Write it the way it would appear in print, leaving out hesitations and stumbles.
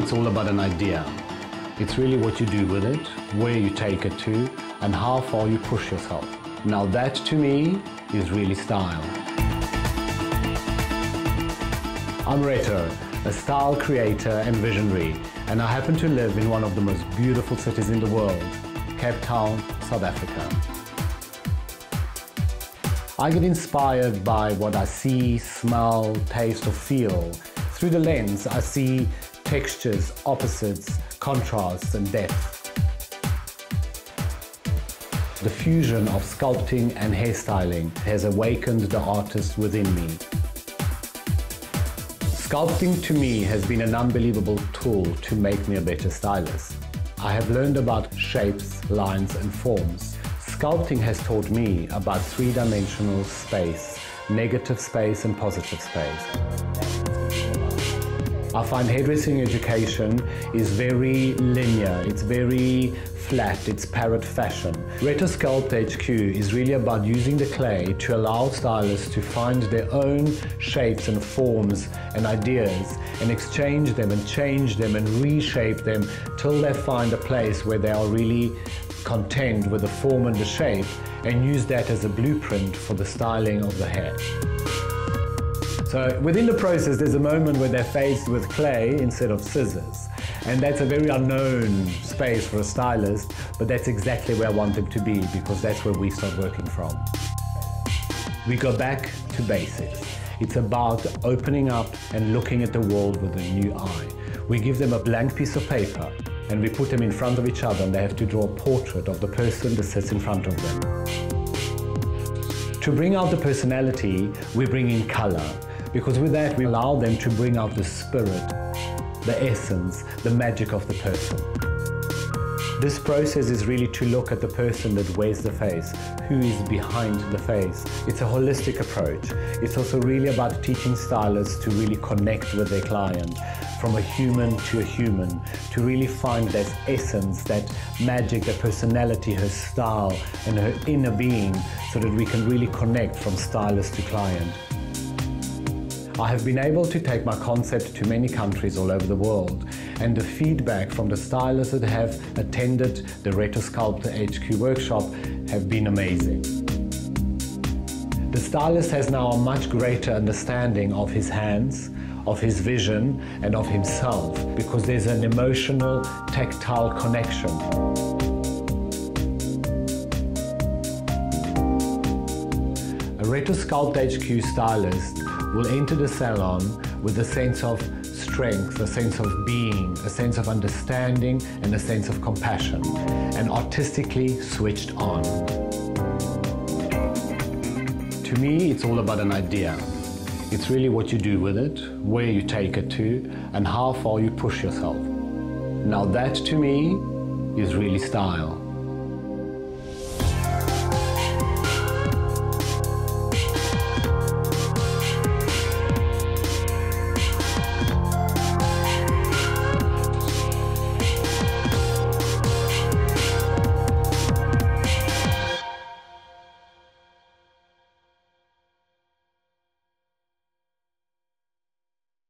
it's all about an idea. It's really what you do with it, where you take it to, and how far you push yourself. Now that, to me, is really style. I'm Reto, a style creator and visionary, and I happen to live in one of the most beautiful cities in the world, Cape Town, South Africa. I get inspired by what I see, smell, taste or feel. Through the lens, I see textures, opposites, contrasts and depth. The fusion of sculpting and hairstyling has awakened the artist within me. Sculpting to me has been an unbelievable tool to make me a better stylist. I have learned about shapes, lines and forms. Sculpting has taught me about three-dimensional space, negative space and positive space. I find hairdressing education is very linear, it's very flat, it's parrot fashion. RetoSculpt HQ is really about using the clay to allow stylists to find their own shapes and forms and ideas and exchange them and change them and reshape them till they find a place where they are really content with the form and the shape and use that as a blueprint for the styling of the hair. So within the process, there's a moment where they're faced with clay instead of scissors. And that's a very unknown space for a stylist, but that's exactly where I want them to be because that's where we start working from. We go back to basics. It's about opening up and looking at the world with a new eye. We give them a blank piece of paper and we put them in front of each other and they have to draw a portrait of the person that sits in front of them. To bring out the personality, we bring in color. Because with that, we allow them to bring out the spirit, the essence, the magic of the person. This process is really to look at the person that wears the face, who is behind the face. It's a holistic approach. It's also really about teaching stylists to really connect with their client, from a human to a human, to really find that essence, that magic, that personality, her style, and her inner being, so that we can really connect from stylist to client. I have been able to take my concept to many countries all over the world, and the feedback from the stylists that have attended the RetoSculpt HQ workshop have been amazing. The stylist has now a much greater understanding of his hands, of his vision and of himself, because there's an emotional, tactile connection. A RetoSculpt HQ stylist will enter the salon with a sense of strength, a sense of being, a sense of understanding and a sense of compassion, and artistically switched on. To me, it's all about an idea. It's really what you do with it, where you take it to, and how far you push yourself. Now that, to me, is really style.